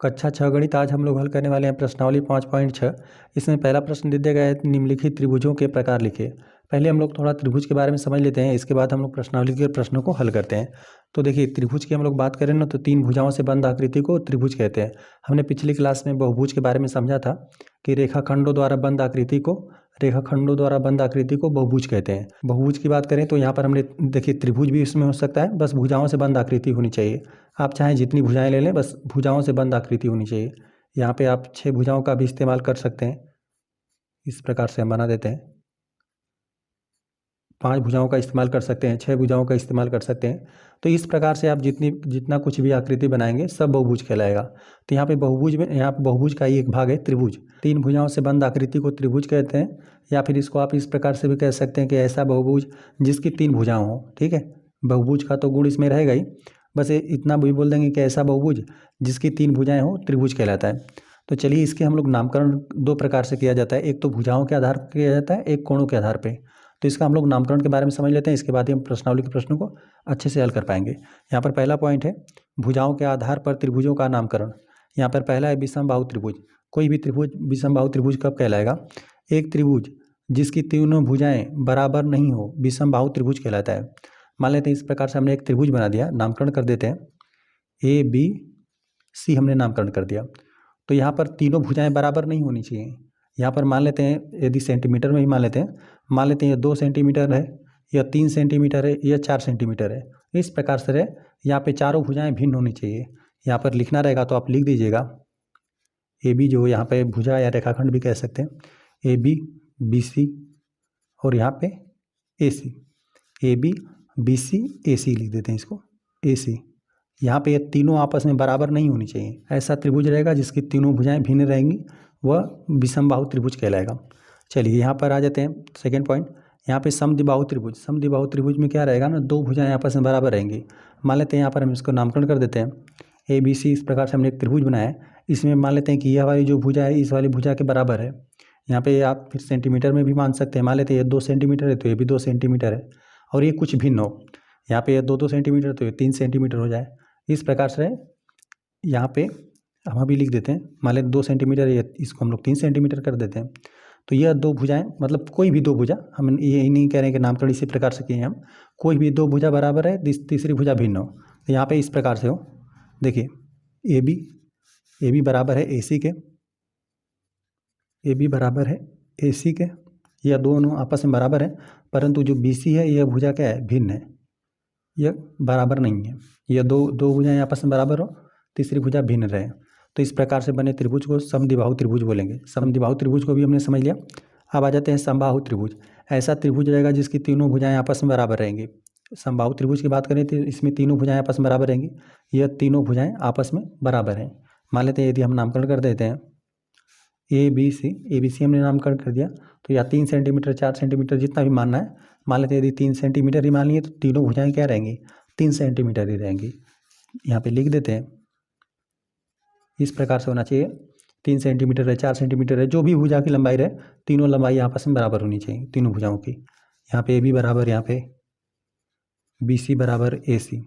कक्षा 6 गणित आज हम लोग हल करने वाले हैं प्रश्नावली 5.6। इसमें पहला प्रश्न दे दिया गया है, निम्नलिखित त्रिभुजों के प्रकार लिखिए। पहले हम लोग थोड़ा त्रिभुज के बारे में समझ लेते हैं, इसके बाद हम लोग प्रश्नावली के प्रश्नों को हल करते हैं। तो देखिए, त्रिभुज की हम लोग बात करें ना तो 3 भुजाओं से बंद आकृति को त्रिभुज कहते हैं। हमने पिछली क्लास में बहुभुज के बारे में समझा था कि रेखाखंडों द्वारा बंद आकृति को बहुभुज कहते हैं। बहुभुज की बात करें तो यहाँ पर हमने देखिए त्रिभुज भी इसमें हो सकता है, बस भुजाओं से बंद आकृति होनी चाहिए। आप चाहें जितनी भुजाएं ले लें, बस भुजाओं से बंद आकृति होनी चाहिए। यहाँ पे आप 6 भुजाओं का भी इस्तेमाल कर सकते हैं। इस प्रकार से हम बना देते हैं। 5 भुजाओं का इस्तेमाल कर सकते हैं, 6 भुजाओं का इस्तेमाल कर सकते हैं। तो इस प्रकार से आप जितना कुछ भी आकृति बनाएंगे सब बहुभुज कहलाएगा। तो यहाँ पे बहुभुज का ही एक भाग है त्रिभुज। 3 भुजाओं से बंद आकृति को त्रिभुज कहते हैं, या फिर इसको आप इस प्रकार से भी कह सकते हैं कि ऐसा बहुभुज जिसकी 3 भुजाएं हों। ठीक है, बहुभुज का तो गुण इसमें रहेगा ही, बस इतना भी बोल देंगे कि ऐसा बहुभुज जिसकी 3 भुजाएं हो त्रिभुज कहलाता है। तो चलिए, इसके हम लोग नामकरण 2 प्रकार से किया जाता है। एक तो भुजाओं के आधार पर किया जाता है, एक कोणों के आधार पर। तो इसका हम लोग नामकरण के बारे में समझ लेते हैं, इसके बाद ही हम प्रश्नावली के प्रश्नों को अच्छे से हल कर पाएंगे। यहाँ पर पहला पॉइंट है भुजाओं के आधार पर त्रिभुजों का नामकरण। यहाँ पर पहला है विषमबाहु त्रिभुज। कोई भी त्रिभुज विषमबाहु त्रिभुज कब कहलाएगा? एक त्रिभुज जिसकी तीनों भुजाएं बराबर नहीं हो विषमबाहु त्रिभुज कहलाता है। मान लेते हैं इस प्रकार से हमने एक त्रिभुज बना दिया, नामकरण कर देते हैं ABC हमने नामकरण कर दिया। तो यहाँ पर तीनों भुजाएं बराबर नहीं होनी चाहिए। यहाँ पर मान लेते हैं, यदि सेंटीमीटर में ही मान लेते हैं ये 2 सेंटीमीटर है, या 3 सेंटीमीटर है, या 4 सेंटीमीटर है। इस प्रकार से यहाँ पे चारों भुजाएं भिन्न होनी चाहिए। यहाँ पर लिखना रहेगा तो आप लिख दीजिएगा AB, जो यहाँ पे भुजा या रेखाखंड भी कह सकते हैं, AB BC और यहाँ पे AC, AB BC AC लिख देते हैं इसको AC। यहाँ पे ये तीनों आपस में बराबर नहीं होनी चाहिए। ऐसा त्रिभुज रहेगा जिसकी तीनों भुजाएं भिन्न रहेंगी, वह विषमबाहु त्रिभुज कहलाएगा। चलिए, यहाँ पर आ जाते हैं सेकेंड पॉइंट। यहाँ पे समद्विबाहु त्रिभुज। समद्विबाहु त्रिभुज में क्या रहेगा ना, 2 भुजाएं आपस में बराबर रहेंगी। मान लेते हैं यहाँ पर हम इसको नामकरण कर देते हैं ABC। इस प्रकार से हमने एक त्रिभुज बनाया है। इसमें मान लेते हैं कि यह वाली जो भुजा है इस वाली भुजा के बराबर है। यहाँ पे आप फिर सेंटीमीटर में भी मान सकते हैं। मान लेते हैं ये 2 सेंटीमीटर है तो ये भी 2 सेंटीमीटर है, और ये कुछ भिन्न हो, यहाँ पे ये 2 सेंटीमीटर तो ये 3 सेंटीमीटर हो जाए। इस प्रकार से यहाँ पे हम अभी लिख देते हैं, मान लेते 2 सेंटीमीटर, ये इसको हम लोग 3 सेंटीमीटर कर देते हैं। तो यह 2 भुजाएं, मतलब कोई भी 2 भुजा, हम ये नहीं कह रहे हैं कि नामकरण इसी प्रकार से किए हम, कोई भी 2 भुजा बराबर है, तीसरी भुजा भिन्न हो। तो यहाँ पे इस प्रकार से हो, देखिए AB बराबर है AC के, AB बराबर है AC के, यह दोनों आपस में बराबर है, परंतु जो BC है यह भुजा क्या है, भिन्न है, यह बराबर नहीं है। यह दो भुजाएं आपस में बराबर हो, तीसरी भुजा भिन्न रहे। तो इस प्रकार से बने त्रिभुज को समद्विबाहु त्रिभुज बोलेंगे। समद्विबाहु त्रिभुज को भी हमने समझ लिया। अब आ जाते हैं समबाहु त्रिभुज। ऐसा त्रिभुज रहेगा जिसकी तीनों भुजाएं आपस में बराबर रहेंगी। समबाहु त्रिभुज की बात करें तो इसमें तीनों भुजाएं आपस में बराबर रहेंगी। यह तीनों भुजाएं आपस में बराबर हैं। मान लेते हैं यदि हम नामकरण कर देते हैं ABC हमने नामकरण कर दिया, तो या 3 सेंटीमीटर 4 सेंटीमीटर जितना भी मानना है, मान लेते हैं यदि 3 सेंटीमीटर ही मान लिए तो तीनों भुजाएं क्या रहेंगी, 3 सेंटीमीटर ही रहेंगी। यहाँ पे लिख देते हैं, इस प्रकार से होना चाहिए। 3 सेंटीमीटर है, 4 सेंटीमीटर है, जो भी भुजा की लंबाई रहे, तीनों लंबाई आपस में बराबर होनी चाहिए, तीनों भुजाओं की। यहाँ पे AB बराबर, यहाँ पे BC बराबर AC,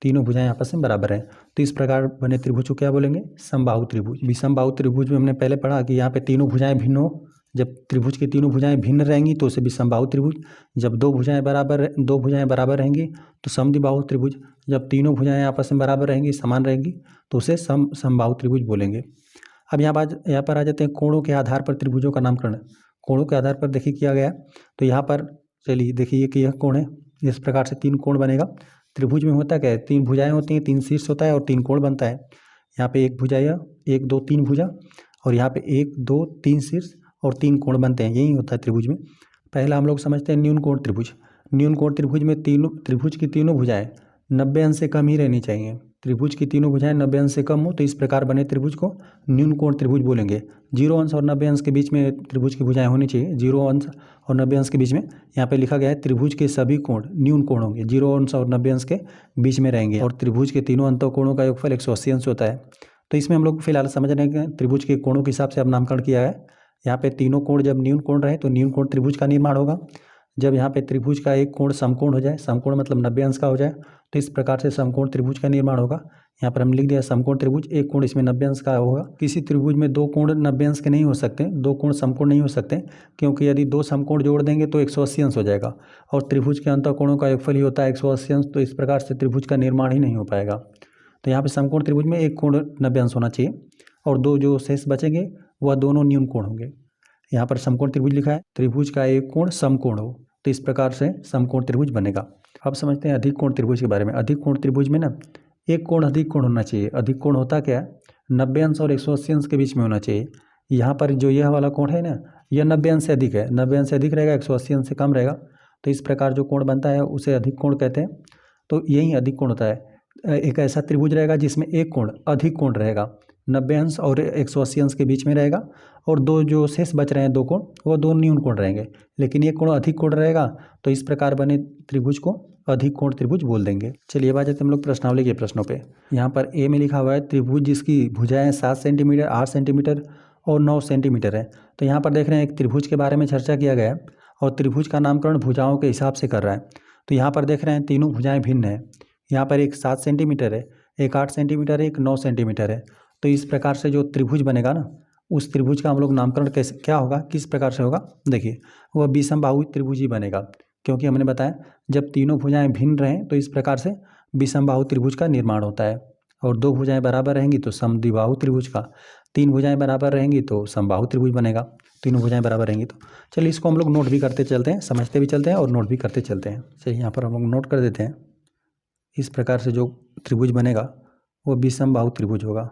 तीनों भुजाएं आपस में बराबर हैं। तो इस प्रकार बने त्रिभुज को क्या बोलेंगे, समबाहु त्रिभुज। विषमबाहु त्रिभुज में हमने पहले पढ़ा कि यहाँ पे तीनों भुजाएं भिन्न हो, जब त्रिभुज की तीनों भुजाएं भिन्न रहेंगी तो उसे विषमबाहु त्रिभुज। जब दो भुजाएं बराबर रहेंगी तो समद्विबाहु त्रिभुज। जब तीनों भुजाएं आपस में बराबर रहेंगी, समान रहेंगी, तो उसे समबाहु त्रिभुज बोलेंगे। अब यहाँ पर आ जाते हैं कोणों के आधार पर त्रिभुजों का नामकरण। कोणों के आधार पर देखिए किया गया, तो यहाँ पर चलिए देखिए कि यह कोण है, इस प्रकार से 3 कोण बनेगा। त्रिभुज में होता क्या है, 3 भुजाएं होती हैं, 3 शीर्ष होता है और 3 कोण बनता है। यहाँ पे एक भुजा, यह 1 2 3 भुजा, और यहाँ पे 1 2 3 शीर्ष और 3 कोण बनते हैं। यही होता है त्रिभुज में। पहला हम लोग समझते हैं न्यून कोण त्रिभुज। न्यून कोण त्रिभुज में त्रिभुज की तीनों भुजाएं 90 अंश से कम ही रहनी चाहिए। त्रिभुज की तीनों भुजाएं 90 अंश से कम हो तो इस प्रकार बने त्रिभुज को न्यून कोण त्रिभुज बोलेंगे। 0 अंश और 90 अंश के बीच में त्रिभुज की भुजाएं होनी चाहिए। 0 अंश और 90 अंश के बीच में यहाँ पे लिखा गया है त्रिभुज के सभी कोण न्यून कोण होंगे, 0 अंश और 90 अंश के बीच में रहेंगे, और त्रिभुज के तीनों अंतः कोणों का योगफल 180 अंश होता है। तो इसमें हम लोग फिलहाल समझ रहे हैं कि त्रिभुज के कोणों के हिसाब से अब नामकरण किया है। यहाँ पे तीनों कोण जब न्यून कोण रहे तो न्यून कोण त्रिभुज का निर्माण होगा। जब यहाँ पे त्रिभुज का एक कोण समकोण हो जाए, समकोण मतलब 90 अंश का हो जाए, तो इस प्रकार से समकोण त्रिभुज का निर्माण होगा। यहाँ पर हम लिख दिया समकोण त्रिभुज, एक कोण इसमें 90 अंश का होगा। किसी त्रिभुज में दो कोण 90 अंश के नहीं हो सकते, दो कोण समकोण नहीं हो सकते, क्योंकि यदि दो समकोण जोड़ देंगे तो 180 अंश हो जाएगा, और त्रिभुज के अंतःकोणों का योगफल ही होता है 180 अंश, तो इस प्रकार से त्रिभुज का निर्माण ही नहीं हो पाएगा। तो यहाँ पे समकोण त्रिभुज में एक कोण 90 अंश होना चाहिए, और दो जो शेष बचेंगे वह दोनों न्यून कोण होंगे। यहाँ पर समकोण त्रिभुज लिखा है, त्रिभुज का एक कोण समकोण हो, तो इस प्रकार से समकोण त्रिभुज बनेगा। अब समझते हैं अधिक कोण त्रिभुज के बारे में। अधिक कोण त्रिभुज में ना एक कोण अधिक कोण होना चाहिए। अधिक कोण होता क्या है, 90 अंश और 180 अंश के बीच में होना चाहिए। यहाँ पर जो यह वाला कोण है ना, यह 90 अंश से अधिक है, 90 अंश से अधिक रहेगा, 180 अंश से कम रहेगा, तो इस प्रकार जो कोण बनता है उसे अधिक कोण कहते हैं। तो यही अधिक कोण होता है। एक ऐसा त्रिभुज रहेगा जिसमें एक कोण अधिक कोण रहेगा, 90 अंश और 180 अंश के बीच में रहेगा, और दो जो शेष बच रहे हैं दो कोण, वो दो न्यून कोण रहेंगे, लेकिन एक कोण अधिक कोण रहेगा, तो इस प्रकार बने त्रिभुज को अधिक कोण त्रिभुज बोल देंगे। चलिए बात जाते हम लोग प्रश्नावली के प्रश्नों पे। यहाँ पर ए में लिखा हुआ है त्रिभुज जिसकी भुजाएं 7 सेंटीमीटर, 8 सेंटीमीटर और 9 सेंटीमीटर है। तो यहाँ पर देख रहे हैं एक त्रिभुज के बारे में चर्चा किया गया है, और त्रिभुज का नामकरण भुजाओं के हिसाब से कर रहा है। तो यहाँ पर देख रहे हैं तीनों भुजाएं भिन्न है। यहाँ पर एक 7 सेंटीमीटर है, एक 8 सेंटीमीटर है, एक 9 सेंटीमीटर है। तो इस प्रकार से जो त्रिभुज बनेगा ना, उस त्रिभुज का हम लोग नामकरण कैसे क्या होगा, किस प्रकार से होगा, देखिए वह विषमबाहु त्रिभुज ही बनेगा, क्योंकि हमने बताया जब तीनों भुजाएं भिन्न रहें तो इस प्रकार से विषमबाहु त्रिभुज का निर्माण होता है। और दो भुजाएं बराबर रहेंगी तो समद्विबाहु त्रिभुज का, तीन भुजाएं बराबर रहेंगी तो समबाहु त्रिभुज बनेगा। तीनों भुजाएं बराबर रहेंगी तो चलिए इसको हम लोग नोट भी करते चलते हैं, समझते भी चलते हैं और नोट भी करते चलते हैं। चलिए यहाँ पर हम लोग नोट कर देते हैं। इस प्रकार से जो त्रिभुज बनेगा वो विषमबाहु त्रिभुज होगा।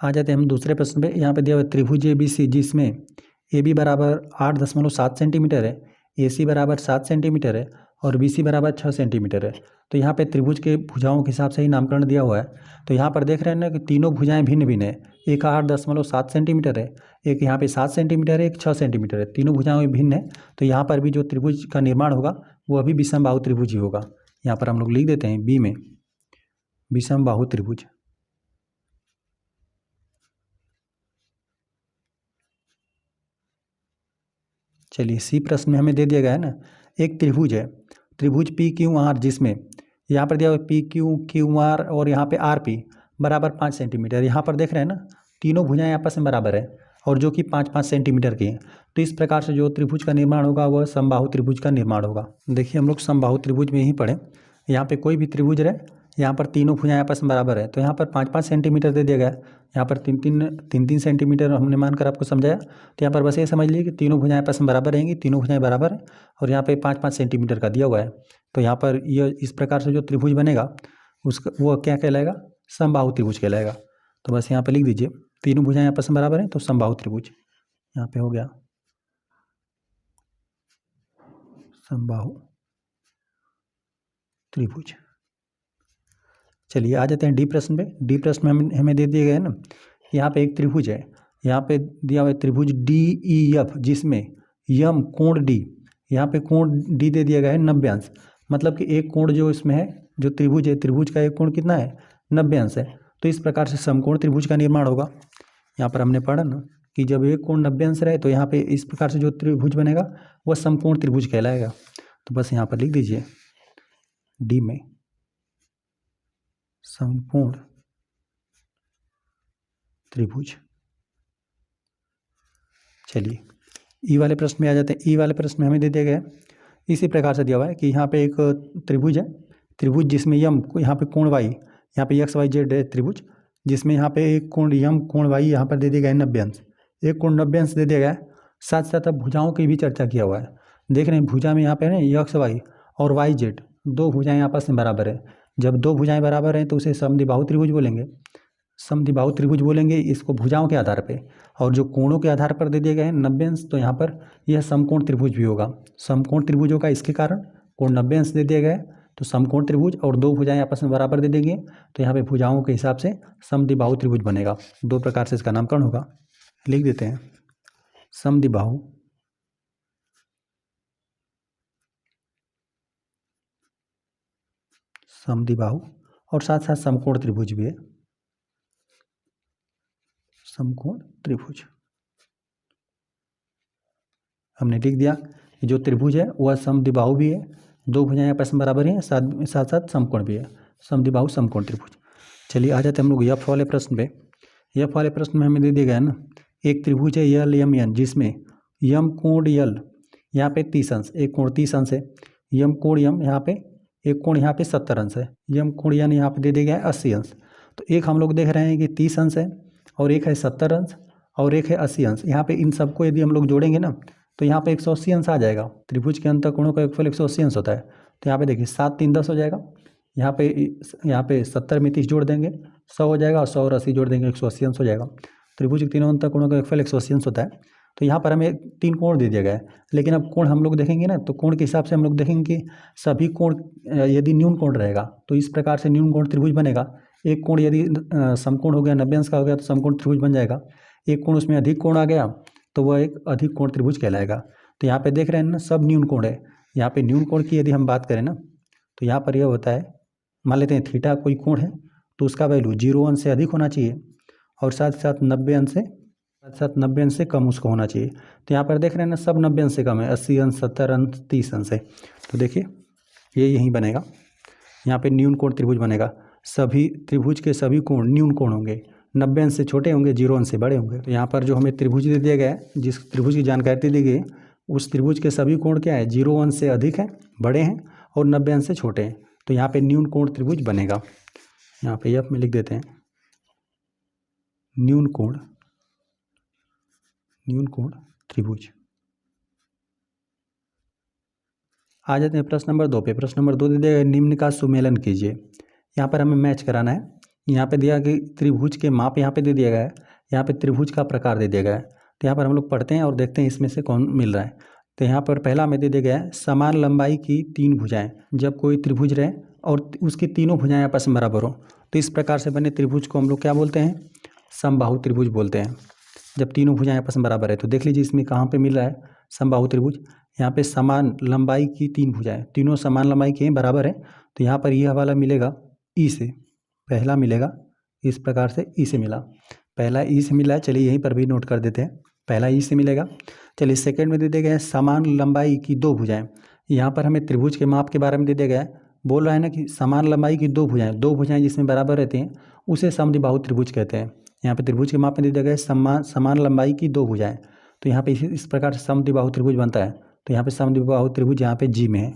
आ जाते हैं हम दूसरे प्रश्न पे। यहाँ पे दिया हुआ त्रिभुज ABC जिसमें AB बराबर 8.7 सेंटीमीटर है, AC बराबर 7 सेंटीमीटर है और BC बराबर 6 सेंटीमीटर है। तो यहाँ पे त्रिभुज के भुजाओं के हिसाब से ही नामकरण दिया हुआ है। तो यहाँ पर देख रहे हैं ना कि तीनों भुजाएं भिन्न भिन्न है, एक 8.7 सेंटीमीटर है, एक यहाँ पे 7 सेंटीमीटर है, एक 6 सेंटीमीटर है, तीनों भुजाएं भिन्न है। तो यहाँ पर भी जो त्रिभुज का निर्माण होगा वो अभी विषमबाहु त्रिभुज ही होगा। यहाँ पर हम लोग लिख देते हैं बी में विषमबाहु त्रिभुज। चलिए सी प्रश्न में हमें दे दिया गया है ना, एक त्रिभुज है, त्रिभुज PQR जिसमें यहाँ पर दिया हुआ PQR और यहाँ पे RP बराबर 5 सेंटीमीटर। यहाँ पर देख रहे हैं ना तीनों भुजाएं आपस में बराबर है और जो कि 5-5 सेंटीमीटर की हैं। तो इस प्रकार से जो त्रिभुज का निर्माण होगा वह समबाहु त्रिभुज का निर्माण होगा। देखिए हम लोग समबाहु त्रिभुज में ही पढ़े, यहाँ पे कोई भी त्रिभुज रहे, यहाँ पर तीनों भुजाएं आपस में बराबर है, तो यहाँ पर 5-5 सेंटीमीटर दे दिया गया है, यहाँ पर 3-3 सेंटीमीटर हमने मानकर आपको समझाया। तो यहाँ पर बस ये समझ लीजिए कि तीनों भुजाएं आपस में बराबर रहेंगी, तीनों भुजाएं बराबर है, और यहाँ पे 5-5 सेंटीमीटर का दिया हुआ है। तो यहाँ पर यह इस प्रकार से जो त्रिभुज बनेगा उसका वो क्या कहलाएगा, समबाहु त्रिभुज कहलाएगा। तो बस यहाँ पर लिख दीजिए तीनों भुजाएं आपस में बराबर हैं तो समबाहु त्रिभुज यहाँ पे हो गया समबाहु त्रिभुज। चलिए आ जाते हैं डी प्रश्न पे। डी प्रश्न में हमें दे दिए गए ना, यहाँ पे एक त्रिभुज है, यहाँ पे दिया हुआ है त्रिभुज DEF जिसमें यम कोण D, यहाँ पे कोण D दे दिया गया है 90 अंश, मतलब कि एक कोण जो इसमें है, जो त्रिभुज है, त्रिभुज का एक कोण कितना है, 90 अंश है। तो इस प्रकार से समकोण त्रिभुज का निर्माण होगा। यहाँ पर हमने पढ़ा ना कि जब एक कोण 90 अंश रहे तो यहाँ पे इस प्रकार से जो त्रिभुज बनेगा वह समकोण त्रिभुज कहलाएगा। तो बस यहाँ पर लिख दीजिए डी में समपूर्ण त्रिभुज। चलिए ई वाले प्रश्न में आ जाते हैं। ई वाले प्रश्न में हमें दे दिया गया है, इसी प्रकार से दिया हुआ है कि यहाँ पे एक त्रिभुज है, त्रिभुज जिसमें यम, यहाँ पे कोण वाई, यहाँ पे XYZ है त्रिभुज जिसमें यहाँ पे एक कोण यम कोण वाई यहाँ पर दे दिया गया है 90 अंश, एक कोण 90 अंश दे दिया गया है। साथ साथ अब भुजाओं की भी चर्चा किया हुआ है। देख रहे हैं भुजा में यहाँ पे ना XY और YZ दो भुजाएं आपस में बराबर है। जब दो भुजाएं बराबर हैं तो उसे समद्विबाहु त्रिभुज बोलेंगे, समद्विबाहु त्रिभुज बोलेंगे इसको भुजाओं के आधार पे, और जो कोणों के आधार पर दे दिए गए हैं 90 अंश, तो यहाँ पर यह समकोण त्रिभुज भी होगा। समकोण त्रिभुज होगा इसके कारण कोण 90 अंश दे दिया गया है, तो समकोण त्रिभुज, और दो भुजाएं आपस में बराबर दे देंगे तो यहाँ पे भुजाओं के हिसाब से समद्विबाहु त्रिभुज बनेगा। दो प्रकार से इसका नामकरण होगा, लिख देते हैं समद्विबाहु समद्विबाहु, और साथ साथ समकोण त्रिभुज भी है। समकोण त्रिभुज। हमने लिख दिया कि जो त्रिभुज है वह समद्विबाहु भी है, दो भुजाएं आपस में बराबर हैं, साथ साथ समकोण भी है, समद्विबाहु समकोण त्रिभुज। चलिए आ जाते हैं हम लोग एफ वाले प्रश्न पे। एफ वाले प्रश्न में हमें दे दिया गया है ना, एक त्रिभुज है यल यम एन, जिसमें यम कोण यल यहाँ पे 30 अंश, एक कोण 30 अंश है, यम कोण यम यहाँ पे एक कोण यहाँ पे 70 अंश है, यम कोण यन यहाँ पे दे दिया गया है 80 अंश। तो एक हम लोग देख रहे हैं कि 30 अंश है और एक है 70 अंश और एक है 80 अंश। यहाँ पे इन सबको यदि हम लोग जोड़ेंगे ना तो यहाँ पे 180 अंश आ जाएगा। त्रिभुज के अंतःकोणों का योगफल 180 अंश होता है। तो यहाँ पे देखिए 7 3 10 हो जाएगा, यहाँ पे 70 में 30 जोड़ देंगे 100 हो जाएगा और 100 और 80 जोड़ देंगे 180 अंश हो जाएगा। त्रिभुज के तीनों अंतःकोणों का योगफल 180 अंश होता है। तो यहाँ पर हमें 3 कोण दे दिया गया है, लेकिन अब कोण हम लोग देखेंगे ना तो कोण के हिसाब से हम लोग देखेंगे कि सभी कोण यदि न्यून कोण रहेगा तो इस प्रकार से न्यून कोण त्रिभुज बनेगा। एक कोण यदि समकोण हो गया 90 अंश का हो गया तो समकोण त्रिभुज बन जाएगा। एक कोण उसमें अधिक कोण आ गया तो वह एक अधिक कोण त्रिभुज कहलाएगा। तो यहाँ पे देख रहे हैं ना सब न्यून कोण है। यहाँ पे न्यून कोण की यदि हम बात करें ना तो यहाँ पर यह होता है, मान लेते हैं थीटा कोई कोण है तो उसका वैल्यू 0 अंश से अधिक होना चाहिए और साथ साथ 90 अंश से कम उसको होना चाहिए। तो यहाँ पर देख रहे हैं ना सब 90 अंश से कम है, 80 अंश 70 अंश 30 अंश है। तो देखिए ये यहीं बनेगा, यहाँ पे न्यून कोण त्रिभुज बनेगा। सभी त्रिभुज के सभी कोण न्यून कोण होंगे, 90 अंश से छोटे होंगे, 0 अंश से बड़े होंगे। तो यहाँ पर जो हमें त्रिभुज दे दिया गया है, जिस त्रिभुज की जानकारी दी गई उस त्रिभुज के सभी कोण क्या है, 0 अंश से अधिक है, बड़े हैं और 90 अंश से छोटे हैं। तो यहाँ पे न्यून कोण त्रिभुज बनेगा। यहाँ पे एफ में लिख देते हैं न्यून कोण त्रिभुज। आ जाते हैं प्रश्न नंबर 2 पे। प्रश्न नंबर 2 दे दिया निम्न का सुमेलन कीजिए। यहाँ पर हमें मैच कराना है। यहाँ पे दिया कि त्रिभुज के माप यहाँ पे दे दिया गया है, यहाँ पे त्रिभुज का प्रकार दे दिया गया है। तो यहाँ पर हम लोग पढ़ते हैं और देखते हैं इसमें से कौन मिल रहा है। तो यहाँ पर पहला में दे दिया गया है समान लंबाई की 3 भुजाएं जब कोई त्रिभुज रहे और उसकी तीनों भुजाएं आपस में बराबर हो तो इस प्रकार से बने त्रिभुज को हम लोग क्या बोलते हैं, समबाहु त्रिभुज बोलते हैं। जब तीनों भुजाएं आपस में बराबर है तो देख लीजिए इसमें कहाँ पे मिल रहा है समबाहु त्रिभुज। यहाँ पे समान लंबाई की 3 भुजाएं, तीनों समान लंबाई के बराबर है। तो यहाँ पर यह वाला मिलेगा ई से, पहला मिलेगा इस प्रकार से ई से मिला, पहला ई से मिला है। चलिए यहीं पर भी नोट कर देते हैं, पहला ई से मिलेगा। चलिए सेकंड में दे दिया गया है समान लंबाई की 2 भुजाएं। यहाँ पर हमें त्रिभुज के माप के बारे में दे दिया गया है, बोल रहा है ना कि समान लंबाई की 2 भुजाएं, 2 भुजाएं जिसमें बराबर रहती हैं उसे समद्विबाहु त्रिभुज कहते हैं। यहाँ पे त्रिभुज के माप में दे दिया गया है समान लंबाई की 2 भुजाएं। तो यहाँ पे इस प्रकार से समद्विबाहु त्रिभुज बनता है। तो यहाँ पे समद्विबाहु त्रिभुज यहाँ पे जी में है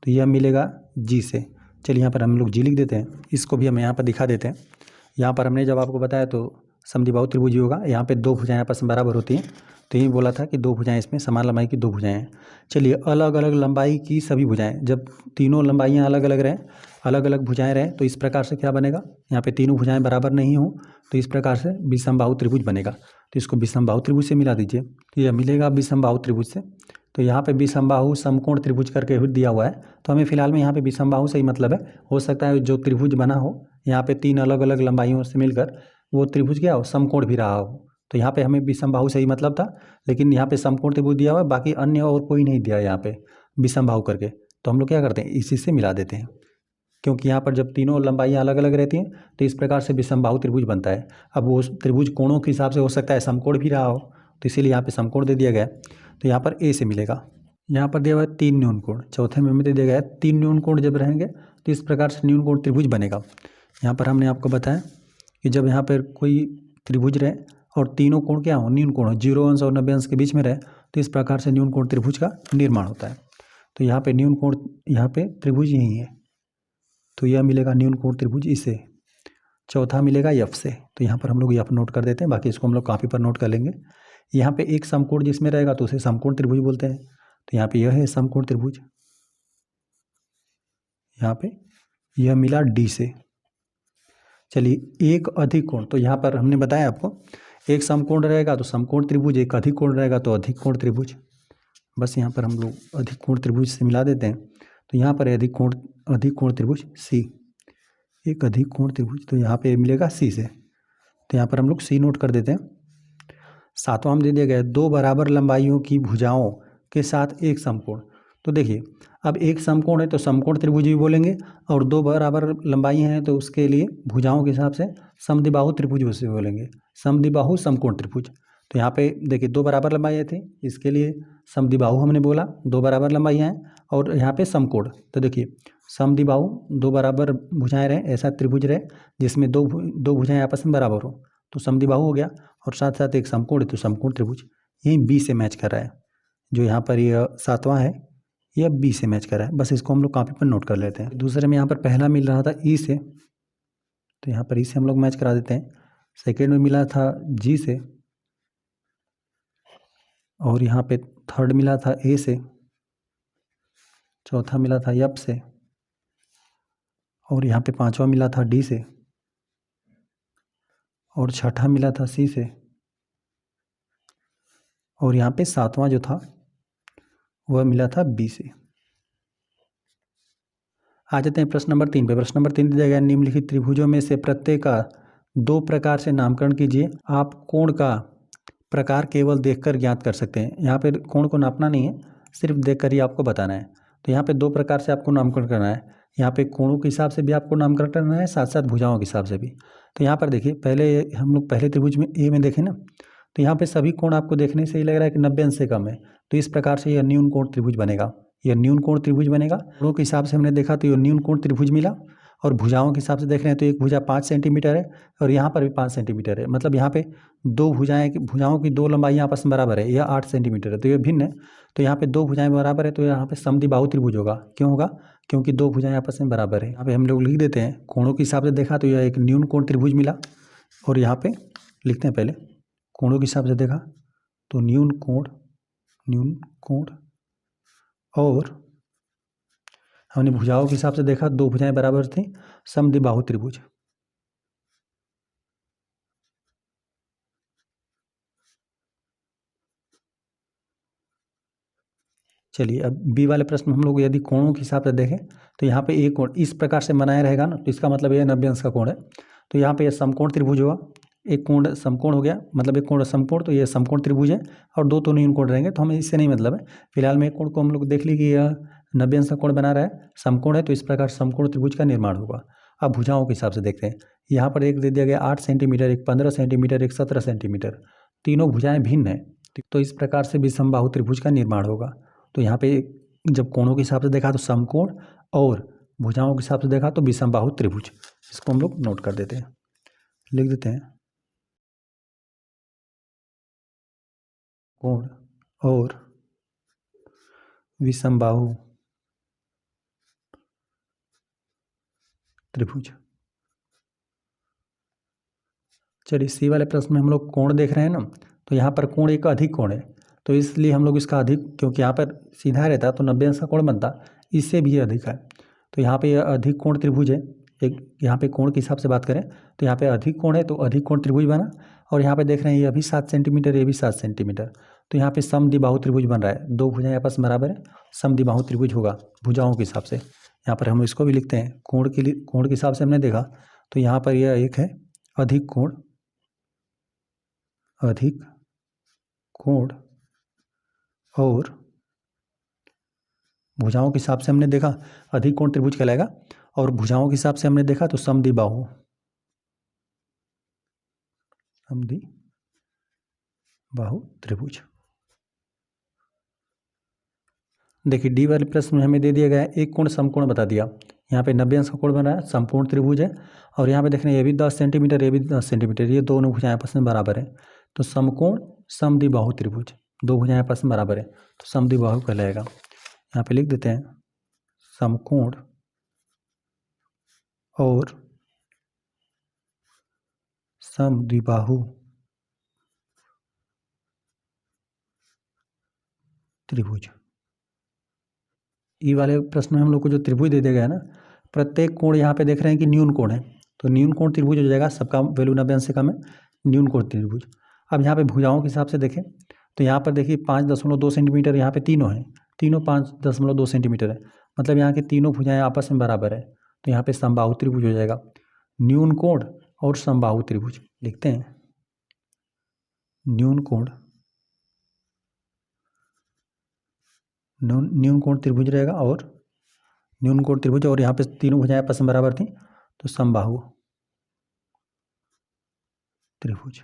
तो यह मिलेगा जी से। चलिए यहाँ पर हम लोग जी लिख देते हैं, इसको भी हम यहाँ पर दिखा देते हैं। यहाँ पर हमने जब आपको बताया तो समद्विबाहु त्रिभुज ही होगा। यहाँ पे 2 भुजाएं आपस में बराबर होती हैं तो यही बोला था कि 2 भुजाएं, इसमें समान लंबाई की 2 भुजाएं हैं। चलिए अलग अलग लंबाई की सभी भुजाएं, जब तीनों लंबाइयाँ अलग अलग रहें, अलग अलग भुजाएं रहें तो इस प्रकार से क्या बनेगा, यहाँ पे तीनों भुजाएं बराबर नहीं हो तो इस प्रकार से विषमबाहु त्रिभुज बनेगा। तो इसको विषमबाहु त्रिभुज से मिला दीजिए तो यह मिलेगा विषमबाहु त्रिभुज से। तो यहाँ पे विषमबाहु समकोण त्रिभुज करके दिया हुआ है तो हमें फिलहाल में यहाँ पे विषमबाहु से ही मतलब है। हो सकता है जो त्रिभुज बना हो यहाँ पे 3 अलग अलग लंबाइयों से मिलकर वो त्रिभुज क्या हो, समकोण भी रहा हो। तो यहाँ पे हमें विषमबाहु से ही मतलब था, लेकिन यहाँ पे समकोण त्रिभुज दिया हुआ है, बाकी अन्य और कोई नहीं दिया यहाँ पे विषमबाहु करके। तो हम लोग क्या करते हैं, इसी से मिला देते हैं, क्योंकि यहाँ पर जब तीनों लंबाइयाँ अलग अलग रहती हैं तो इस प्रकार से विषमबाहु त्रिभुज बनता है। अब वो त्रिभुज कोणों के हिसाब से हो सकता है समकोण भी रहा हो तो इसीलिए यहाँ पे समकोण दे दिया गया है। तो यहाँ पर ए से मिलेगा। यहाँ पर दिया हुआ है 3 न्यून कोण, चौथे में दे दिया गया है 3 न्यून कोण जब रहेंगे तो इस प्रकार से न्यून कोण त्रिभुज बनेगा। यहाँ पर हमने आपको बताया कि जब यहाँ पर कोई त्रिभुज रहे और तीनों कोण क्या हो, न्यून कोण हो, 0 अंश और 90 अंश के बीच में रहे तो इस प्रकार से न्यून कोण त्रिभुज का निर्माण होता है। तो यहाँ पे न्यून कोण, यहाँ पे त्रिभुज यही है तो यह मिलेगा न्यून कोण त्रिभुज इसे। चौथा मिलेगा एफ से, तो यहाँ पर हम लोग एफ नोट कर देते हैं, बाकी इसको हम लोग कॉपी पर नोट कर लेंगे। यहाँ पे एक समकोण जिसमें रहेगा तो उसे समकोण त्रिभुज बोलते हैं। तो यहाँ पे यह है समकोण त्रिभुज, यहाँ पे यह मिला डी से। चलिए एक अधिक कोण, तो यहाँ पर हमने बताया आपको एक समकोण रहेगा तो समकोण त्रिभुज, एक अधिक कोण रहेगा तो अधिक कोण त्रिभुज। बस यहाँ पर हम लोग अधिक कोण त्रिभुज से मिला देते हैं। तो यहाँ पर अधिक कोण त्रिभुज सी, एक अधिक कोण त्रिभुज, तो यहाँ पे मिलेगा सी से। तो यहाँ पर हम लोग सी नोट कर देते हैं। सातवां में दे दिया गया 2 बराबर लंबाइयों की भुजाओं के साथ एक समकोण। तो देखिए अब एक समकोण है तो समकोण त्रिभुज भी बोलेंगे, और दो बराबर लंबाई हैं तो उसके लिए भुजाओं के हिसाब से समद्विबाहु त्रिभुज उसे बोलेंगे, समद्विबाहु समकोण त्रिभुज। तो यहाँ पे देखिए दो बराबर लंबाई थी, इसके लिए समद्विबाहु हमने बोला, दो बराबर लंबाइयाँ हैं, और यहाँ पे समकोण। तो देखिए समद्विबाहु दो बराबर भुजाएं रहे, ऐसा त्रिभुज रहे जिसमें दो भुजाएं आपस में बराबर हो, तो समद्विबाहु हो गया, और साथ साथ एक समकोण है तो समकोण त्रिभुज। यही बी से मैच कर रहा है, जो यहाँ पर यह सातवां है यह बी से मैच कर रहा है। बस इसको हम लोग कॉपी पर नोट कर लेते हैं। दूसरे में यहाँ पर पहला मिल रहा था ई से, तो यहाँ पर ई से हम लोग मैच करा देते हैं। सेकेंड में मिला था जी से, और यहाँ पे थर्ड मिला था ए से, चौथा मिला था एफ से, और यहाँ पे पांचवा मिला था डी से, और छठा मिला था सी से, और यहाँ पे सातवां जो था वह मिला था बी से। आ जाते हैं प्रश्न नंबर 3 पे। प्रश्न नंबर 3 दिया गया, निम्नलिखित त्रिभुजों में से प्रत्येक का दो प्रकार से नामकरण कीजिए। आप कोण का प्रकार केवल देखकर ज्ञात कर सकते हैं। यहाँ पे कोण को नापना नहीं है, सिर्फ देखकर ही आपको बताना है। तो यहाँ पे दो प्रकार से आपको नामकरण करना है। यहाँ पे कोणों के हिसाब से भी आपको नामकरण करना है, साथ साथ भुजाओं के हिसाब से भी। तो यहाँ पर देखिए, पहले हम लोग पहले त्रिभुज में ए में देखें ना, तो यहाँ पे सभी कोण आपको देखने से ही लग रहा है कि 90 अंश से कम है। तो इस प्रकार से यह न्यून कोण त्रिभुज बनेगा, यह न्यून कोण त्रिभुज बनेगा। कोणों के हिसाब से हमने देखा तो यह न्यून कोण त्रिभुज मिला, और भुजाओं के हिसाब से देख रहे हैं तो एक भुजा 5 सेंटीमीटर है, और यहाँ पर भी 5 सेंटीमीटर है। मतलब यहाँ पे दो भुजाओं की दो लंबाई आपस में बराबर है, यह 8 सेंटीमीटर है, तो यह भिन्न है। तो यहाँ पे दो भुजाएं बराबर है, तो यहाँ पे समद्विबाहु त्रिभुज होगा। क्यों होगा? क्योंकि दो भुजाएं आपस में बराबर है। यहाँ पे हम लोग लिख देते हैं, कोणों के हिसाब से देखा तो यह एक न्यून कोण त्रिभुज मिला, और यहाँ पे लिखते हैं पहले कोणों के हिसाब से देखा तो न्यून कोण, और हमने भुजाओं के हिसाब से देखा, दो भुजाएं बराबर थी, समद्विबाहु त्रिभुज। चलिए अब बी वाले प्रश्न में हम लोग यदि कोणों के हिसाब से देखें तो यहाँ पे एक कोण इस प्रकार से बनाया रहेगा ना, तो इसका मतलब यह 90 अंश का कोण है। तो यहाँ पे यह समकोण त्रिभुज होगा, एक कोण समकोण हो गया, मतलब एक कोण समकोण, तो यह समकोण त्रिभुज है, और दो तो न्यून कोण रहेंगे। तो हमें इससे नहीं मतलब है, फिलहाल में एक कोण को हम लोग देख ली कि यह 90 अंश का कोण बना रहा है, समकोण है, तो इस प्रकार समकोण त्रिभुज का निर्माण होगा। अब भुजाओं के हिसाब से देखते हैं। यहाँ पर एक दे दिया गया 8 सेंटीमीटर, एक 15 सेंटीमीटर, एक 17 सेंटीमीटर, तीनों भुजाएं भिन्न है, तो इस प्रकार से विषमबाहु त्रिभुज का निर्माण होगा। तो यहाँ पे जब कोणों के हिसाब से देखा तो समकोण, और भुजाओं के हिसाब से देखा तो विषमबाहु त्रिभुज। इसको हम लोग नोट कर देते हैं, लिख देते हैं, कोण और विषमबाहु त्रिभुज। चलिए सी वाले प्रश्न में हम लोग कोण देख रहे हैं ना, तो यहाँ पर कोण एक अधिक कोण है, तो इसलिए हम लोग इसका अधिक, क्योंकि यहाँ पर सीधा रहता तो 90 अंश का कोण बनता, इससे भी ये अधिक है। तो यहाँ पे यह अधिक कोण त्रिभुज है। एक यहाँ पे कोण के हिसाब से बात करें तो यहाँ पे अधिक कोण है, तो अधिक कोण त्रिभुज बना, और यहाँ पे देख रहे हैं ये भी 7 सेंटीमीटर, ये भी 7 सेंटीमीटर, तो यहाँ पे समद्विबाहु त्रिभुज बन रहा है। दो भुजाएं आपस में बराबर है, समद्विबाहु त्रिभुज होगा भुजाओं के हिसाब से। यहाँ पर हम इसको भी लिखते हैं, कोण के लिए कोण के हिसाब से हमने देखा तो यहाँ पर यह एक है अधिक कोण, और भुजाओं के हिसाब से हमने देखा अधिक कोण त्रिभुज कहलाएगा, और भुजाओं के हिसाब से हमने देखा तो समद्विबाहु त्रिभुज। देखिए डी वाले प्रश्न में हमें दे दिया गया है, एक कोण समकोण बता दिया। यहाँ पे 90 अंश का कोण बना है, संपूर्ण त्रिभुज है, और यहाँ पे देख रहे हैं ये भी 10 सेंटीमीटर, ये भी 10 सेंटीमीटर, ये दोनों भुजाएं आपस में बराबर है, तो समकोण समद्विबाहु त्रिभुज, दो भुजाएं आपस में बराबर है, तो समद्विबाहु कहलाएगा। यहाँ पे लिख देते हैं, समकोण और समद्विबाहु त्रिभुज। ई वाले प्रश्न में हम लोग को जो त्रिभुज दे दिया गया है ना, प्रत्येक कोण यहाँ पे देख रहे हैं कि न्यून कोण है, तो न्यून कोण त्रिभुज हो जाएगा, सबका वैल्यू 90 अंश से कम है, न्यून कोण त्रिभुज। अब यहाँ पे भुजाओं के हिसाब से देखें तो यहाँ पर देखिए 5.2 सेंटीमीटर यहाँ पे तीनों हैं, तीनों 5.2 सेंटीमीटर है, मतलब यहाँ के तीनों भुजाएं आपस में बराबर है, तो यहाँ पे समबाहु त्रिभुज हो जाएगा। न्यून कोण और समबाहु त्रिभुज लिखते हैं, न्यून कोण त्रिभुज रहेगा, और न्यून कोण त्रिभुज, और यहाँ पे तीनों भुजाएं आपस में बराबर थी, तो समबाहु त्रिभुज।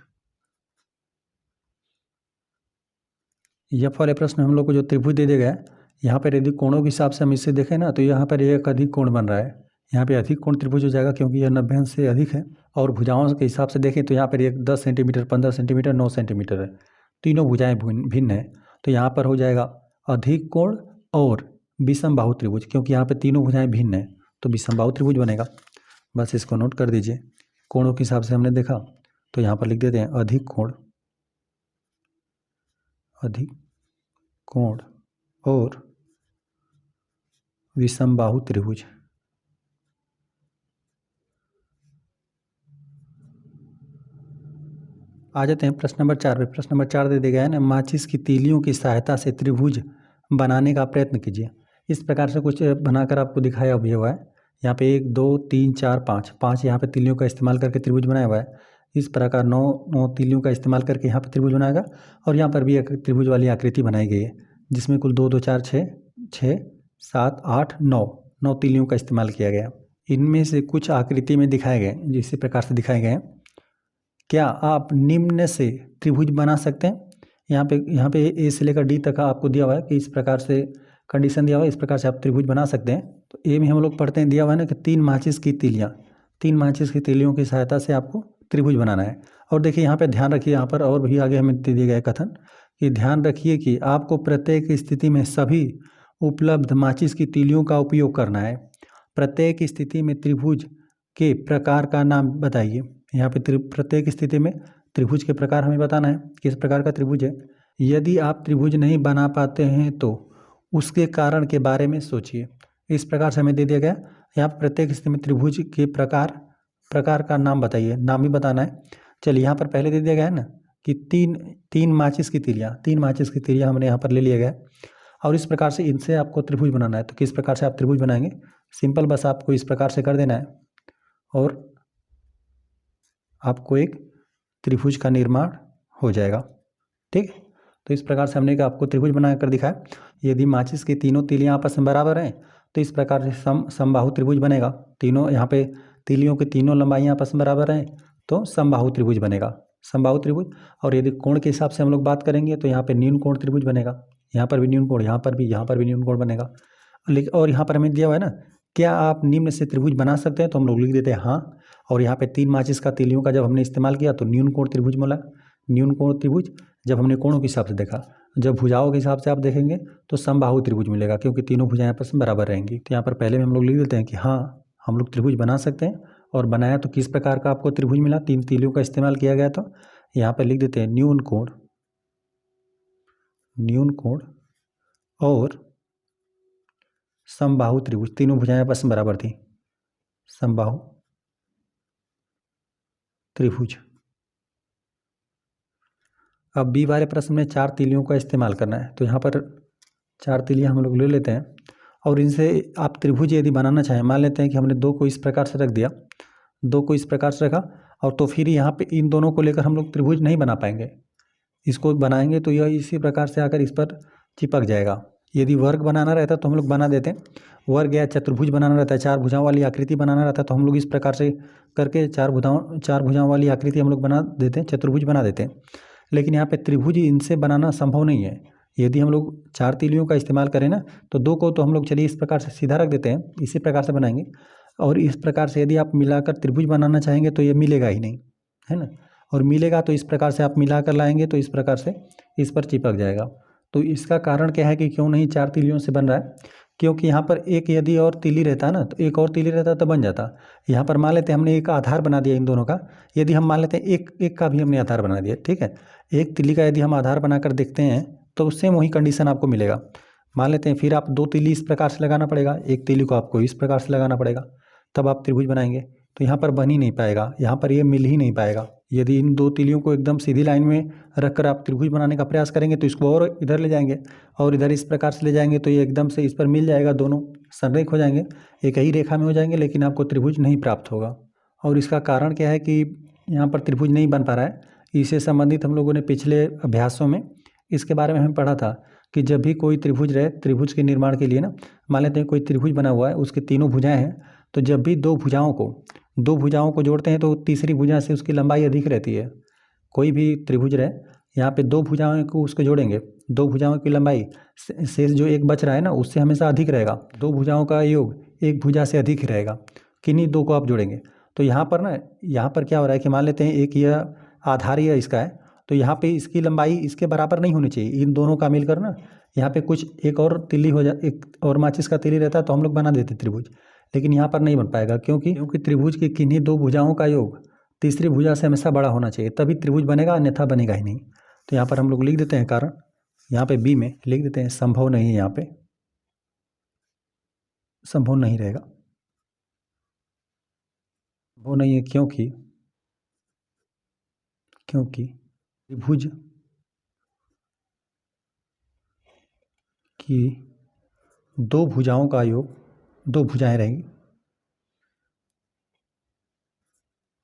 एफ वाले प्रश्न में हम लोग को जो त्रिभुज दे दिया गया है, यहाँ पर यदि कोणों के हिसाब से हम इसे देखें ना, तो यहाँ पर एक अधिक कोण बन रहा है, यहाँ पे अधिक कोण त्रिभुज हो जाएगा क्योंकि यह 90 अंश से अधिक है। और भुजाओं के हिसाब से देखें तो यहाँ पर एक 10 सेंटीमीटर, 15 सेंटीमीटर, 9 सेंटीमीटर है, तीनों भुजाएं भिन्न है, तो यहाँ पर हो जाएगा अधिक कोण और विषमबाहु त्रिभुज, क्योंकि यहाँ पे तीनों भुजाएं भिन्न है तो विषमबाहु त्रिभुज बनेगा। बस इसको नोट कर दीजिए। कोणों के हिसाब से हमने देखा तो यहाँ पर लिख देते हैं अधिक कोण और विषमबाहु त्रिभुज। आ जाते हैं प्रश्न नंबर 4 पे। प्रश्न नंबर 4 दे दिया गया है ना, माचिस की तीलियों की सहायता से त्रिभुज बनाने का प्रयत्न कीजिए। इस प्रकार से कुछ बनाकर आपको दिखाया भी हुआ है। यहाँ पे 1 2 3 4 5 यहाँ पे तीलियों का इस्तेमाल करके त्रिभुज बनाया हुआ है। इस प्रकार 9 तीलियों का इस्तेमाल करके यहाँ पे त्रिभुज बनाएगा, और यहाँ पर भी एक त्रिभुज वाली आकृति बनाई गई है जिसमें कुल 2 2 4 6 7 8 9 तीलियों का इस्तेमाल किया गया। इनमें से कुछ आकृति में दिखाए गए, जिस प्रकार से दिखाए गए हैं, क्या आप निम्न से त्रिभुज बना सकते हैं। यहाँ पे ए से लेकर डी तक आपको दिया हुआ है कि इस प्रकार से कंडीशन दिया हुआ है, इस प्रकार से आप त्रिभुज बना सकते हैं। तो ए में हम लोग पढ़ते हैं, दिया हुआ है ना कि 3 माचिस की तीलियों की सहायता से आपको त्रिभुज बनाना है। और देखिए यहाँ पे ध्यान रखिए, यहाँ पर और भी आगे हमें दिया गया कथन कि ध्यान रखिए कि आपको प्रत्येक स्थिति में सभी उपलब्ध माचिस की तीलियों का उपयोग करना है। प्रत्येक स्थिति में त्रिभुज के प्रकार का नाम बताइए। यहाँ पे प्रत्येक स्थिति में त्रिभुज के प्रकार हमें बताना है, किस प्रकार का त्रिभुज है। यदि आप त्रिभुज नहीं बना पाते हैं तो उसके कारण के बारे में सोचिए। इस प्रकार से हमें दे दिया गया, यहाँ पर प्रत्येक स्थिति में त्रिभुज के प्रकार का नाम बताइए, नाम भी बताना है। चलिए यहाँ पर पहले दे दिया गया है ना कि तीन माचिस की तीलियाँ हमने यहाँ पर ले लिया गया, और इस प्रकार से इनसे आपको त्रिभुज बनाना है। तो किस प्रकार से आप त्रिभुज बनाएंगे, सिंपल बस आपको इस प्रकार से कर देना है और आपको एक त्रिभुज का निर्माण हो जाएगा। ठीक, तो इस प्रकार से हमने आपको त्रिभुज बना कर दिखाया। यदि माचिस की तीनों तीलियाँ आपस में बराबर हैं तो इस प्रकार से समबाहु त्रिभुज बनेगा। तीनों यहाँ पे तीलियों की तीनों लंबाइयाँ आपस में बराबर हैं तो समबाहु त्रिभुज बनेगा, समबाहु त्रिभुज। और यदि कोण के हिसाब से हम लोग बात करेंगे तो यहाँ पे न्यून कोण त्रिभुज बनेगा, यहाँ पर भी न्यून कोण, यहाँ पर भी न्यून कोण बनेगा। और यहाँ पर हमें दिया हुआ है ना, क्या आप निम्न से त्रिभुज बना सकते हैं, तो हम लोग लिख देते हैं हाँ। और यहाँ पे 3 माचिस का तीलियों का जब हमने इस्तेमाल किया तो न्यून कोण त्रिभुज मिला। न्यून कोण त्रिभुज जब हमने कोणों के हिसाब से देखा, जब भुजाओं के हिसाब से आप देखेंगे तो समबाहु त्रिभुज मिलेगा, क्योंकि तीनों भुजाएं आपस में बराबर रहेंगी। तो यहाँ पर पहले में हम लोग लिख देते हैं कि हाँ हम लोग त्रिभुज बना सकते हैं। और बनाया तो किस प्रकार का आपको त्रिभुज मिला, 3 तीलियों का इस्तेमाल किया गया। तो यहाँ पर लिख देते हैं न्यून कोण और समबाहु त्रिभुज, तीनों भुजाएं आपस में बराबर थी, समबाहु त्रिभुज। अब बी वाले प्रश्न में 4 तीलियों का इस्तेमाल करना है। तो यहाँ पर 4 तीलियाँ हम लोग ले लेते हैं, और इनसे आप त्रिभुज यदि बनाना चाहें, मान लेते हैं कि हमने 2 को इस प्रकार से रख दिया, 2 को इस प्रकार से रखा, और तो फिर यहाँ पे इन दोनों को लेकर हम लोग त्रिभुज नहीं बना पाएंगे। इसको बनाएंगे तो यह इसी प्रकार से आकर इस पर चिपक जाएगा। यदि वर्ग बनाना रहता तो हम लोग बना देते, वर्ग या चतुर्भुज बनाना रहता है, 4 भुजाओं वाली आकृति बनाना रहता तो हम लोग इस प्रकार से करके 4 भुजाओं वाली आकृति हम लोग बना देते हैं, चतुर्भुज बना देते हैं। लेकिन यहाँ पे त्रिभुज इनसे बनाना संभव नहीं है। यदि हम लोग 4 तीलियों का इस्तेमाल करें ना, तो 2 को तो हम लोग चलिए इस प्रकार से सीधा रख देते हैं, इसी प्रकार से बनाएंगे। और इस प्रकार से यदि आप मिलाकर त्रिभुज बनाना चाहेंगे तो ये मिलेगा ही नहीं, है ना। और मिलेगा तो इस प्रकार से आप मिलाकर लाएंगे तो इस प्रकार से इस पर चिपक जाएगा। तो इसका कारण क्या है कि क्यों नहीं 4 तीलियों से बन रहा है, क्योंकि यहाँ पर एक यदि और तीली रहता ना, तो एक और तीली रहता तो बन जाता। यहाँ पर मान लेते हैं हमने एक आधार बना दिया इन दोनों का। यदि हम मान लेते हैं एक का भी हमने आधार बना दिया, ठीक है, एक तीली का यदि हम आधार बनाकर देखते हैं तो सेम वही कंडीशन आपको मिलेगा। मान लेते हैं फिर आप 2 तीली इस प्रकार से लगाना पड़ेगा, एक तीली को आपको इस प्रकार से लगाना पड़ेगा, तब आप त्रिभुज बनाएंगे। तो यहाँ पर बन ही नहीं पाएगा, यहाँ पर ये मिल ही नहीं पाएगा। यदि इन 2 तीलियों को एकदम सीधी लाइन में रखकर आप त्रिभुज बनाने का प्रयास करेंगे तो इसको और इधर ले जाएंगे और इधर इस प्रकार से ले जाएंगे तो ये एकदम से इस पर मिल जाएगा, दोनों संरेख हो जाएंगे, एक ही रेखा में हो जाएंगे, लेकिन आपको त्रिभुज नहीं प्राप्त होगा। और इसका कारण क्या है कि यहाँ पर त्रिभुज नहीं बन पा रहा है। इससे संबंधित हम लोगों ने पिछले अभ्यासों में इसके बारे में हमें पढ़ा था कि जब भी कोई त्रिभुज रहे, त्रिभुज के निर्माण के लिए ना, मान लेते हैं कोई त्रिभुज बना हुआ है, उसके तीनों भुजाएं हैं, तो जब भी दो भुजाओं को जोड़ते हैं तो तीसरी भुजा से उसकी लंबाई अधिक रहती है। कोई भी त्रिभुज रहे, यहाँ पे दो भुजाओं को उसको जोड़ेंगे, दो भुजाओं की लंबाई शेष जो एक बच रहा है ना, उससे हमेशा अधिक रहेगा। दो भुजाओं का योग एक भुजा से अधिक ही रहेगा, किन्हीं दो को आप जोड़ेंगे। तो यहाँ पर ना, यहाँ पर क्या हो रहा है कि मान लेते हैं एक यह आधार यह इसका है, तो यहाँ पे इसकी लंबाई इसके बराबर नहीं होनी चाहिए। इन दोनों का मिलकर ना यहाँ पे कुछ एक और तिल्ली हो जा, एक और माचिस का तिल्ली रहता तो हम लोग बना देते त्रिभुज, लेकिन यहाँ पर नहीं बन पाएगा। क्योंकि त्रिभुज की किन्हीं दो भुजाओं का योग तीसरी भुजा से हमेशा बड़ा होना चाहिए, तभी त्रिभुज बनेगा, अन्यथा बनेगा ही नहीं। तो यहाँ पर हम लोग लिख देते हैं कारण, यहाँ पे बी में लिख देते हैं संभव नहीं है, यहाँ पे संभव नहीं रहेगा, वो नहीं है क्योंकि त्रिभुज की दो भुजाओं का योग, दो भुजाएं रहेंगी,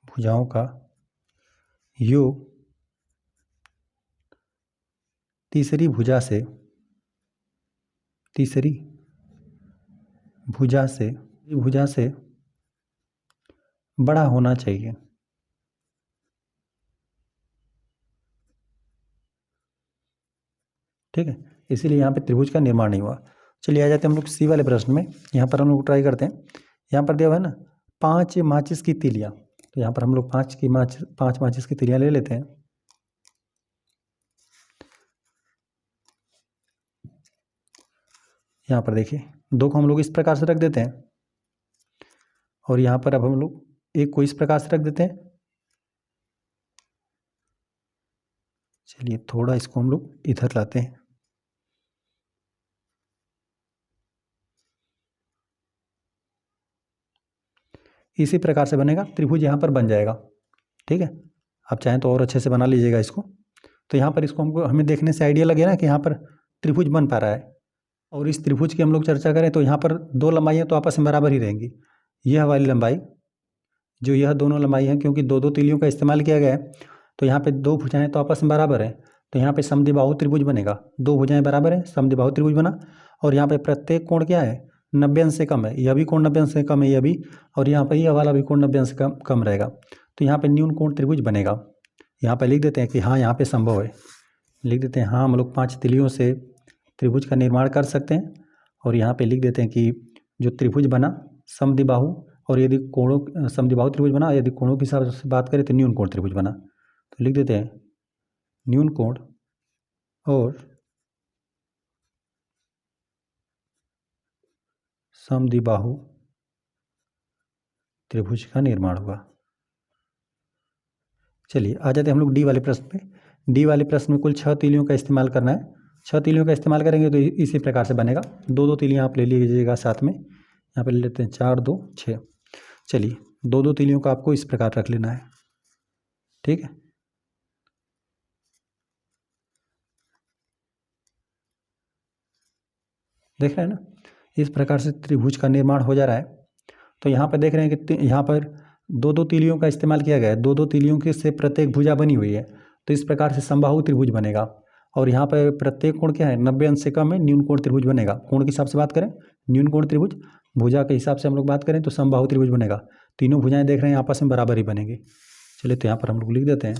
भुजाओं का योग तीसरी भुजा से बड़ा होना चाहिए। ठीक है, इसीलिए यहाँ पे त्रिभुज का निर्माण नहीं हुआ। चलिए आ जाते हैं हम लोग सी वाले प्रश्न में। यहाँ पर हम लोग ट्राई करते हैं। यहाँ पर दिया हुआ है ना 5 माचिस की तीलियाँ, तो यहाँ पर हम लोग 5 माचिस की तीलियाँ ले लेते हैं। यहाँ पर देखिए दो को हम लोग इस प्रकार से रख देते हैं, और यहाँ पर अब हम लोग एक को इस प्रकार से रख देते हैं। चलिए थोड़ा इसको हम लोग इधर लाते हैं, इसी प्रकार से बनेगा त्रिभुज, यहाँ पर बन जाएगा। ठीक है, आप चाहें तो और अच्छे से बना लीजिएगा इसको। तो यहाँ पर इसको हमें देखने से आइडिया लगे ना कि यहाँ पर त्रिभुज बन पा रहा है। और इस त्रिभुज की हम लोग चर्चा करें तो यहाँ पर दो लंबाइयाँ तो आपस में बराबर ही रहेंगी। यह वाली लंबाई, जो यह दोनों लंबाई हैं, क्योंकि दो दो तीलियों का इस्तेमाल किया गया है, तो यहाँ पे दो भुजाएं तो आपस में बराबर हैं, तो यहाँ पे समद्विबाहु त्रिभुज बनेगा। दो भुजाएं बराबर हैं, समद्विबाहु त्रिभुज बना। और यहाँ पे प्रत्येक कोण क्या है, 90 अंश से कम है। यह भी कोण 90 अंश से कम है, यह भी, और यहाँ पर यह वाला भी कोण 90 अंश से कम रहेगा। तो यहाँ पे न्यून कोण त्रिभुज बनेगा। यहाँ पे लिख देते हैं कि हाँ यहाँ पे संभव है, लिख देते हैं हाँ हम लोग 5 तीलियों से त्रिभुज का निर्माण कर सकते हैं। और यहाँ पे लिख देते हैं कि जो त्रिभुज बना समद्विबाहु, और यदि कोणों, समद्विबाहु त्रिभुज बना, यदि कोणों के हिसाब से बात करें तो न्यून कोण त्रिभुज बना। तो लिख देते हैं न्यून कोण और समद्विबाहु त्रिभुज का निर्माण हुआ। चलिए आ जाते हैं हम लोग डी वाले प्रश्न पे। डी वाले प्रश्न में कुल 6 तीलियों का इस्तेमाल करना है। 6 तीलियों का इस्तेमाल करेंगे तो इसी प्रकार से बनेगा। दो दो तीलियाँ आप ले लीजिएगा साथ में, यहाँ पे ले लेते हैं 4 2 6। चलिए दो दो तीलियों का आपको इस प्रकार रख लेना है। ठीक है, देख रहे हैं ना, इस प्रकार से त्रिभुज का निर्माण हो जा रहा है। तो यहाँ पर देख रहे हैं कि यहाँ पर दो दो तीलियों का इस्तेमाल किया गया है। दो दो तीलियों के से प्रत्येक भुजा बनी हुई है, तो इस प्रकार से समबाहु त्रिभुज बनेगा। और यहाँ पर प्रत्येक कोण क्या है, 90 अंश से कम है, न्यून कोण त्रिभुज बनेगा। कोण के हिसाब से बात करें न्यून कोण त्रिभुज, भुजा के हिसाब से हम लोग बात करें तो समबाहु त्रिभुज बनेगा। तीनों भुजाएं देख रहे हैं आपस में बराबर ही बनेंगे। चलिए तो यहाँ पर हम लोग लिख देते हैं,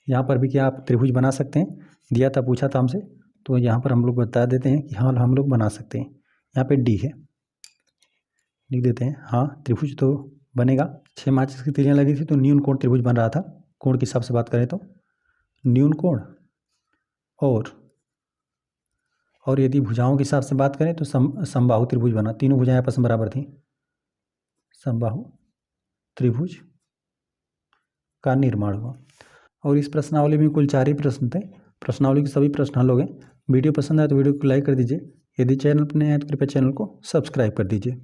यहाँ पर भी क्या आप त्रिभुज बना सकते हैं, दिया था, पूछा था हमसे, तो यहाँ पर हम लोग बता देते हैं कि हाँ हम लोग बना सकते हैं। यहाँ पे डी है, लिख देते हैं हाँ त्रिभुज तो बनेगा। 6 माचिस की तीलियाँ लगी थी तो न्यून कोण त्रिभुज बन रहा था। कोण के हिसाब से बात करें तो न्यून कोण, और यदि भुजाओं के हिसाब से बात करें तो समबाहु त्रिभुज बना। तीनों भुजाएं आपस में बराबर थी, समबाहु त्रिभुज का निर्माण हुआ। और इस प्रश्नावली में कुल 4 ही प्रश्न थे। प्रश्नावली के सभी प्रश्न हल हो गए। वीडियो पसंद आए तो वीडियो को लाइक कर दीजिए। यदि चैनल पर नए आए तो कृपया चैनल को सब्सक्राइब कर दीजिए।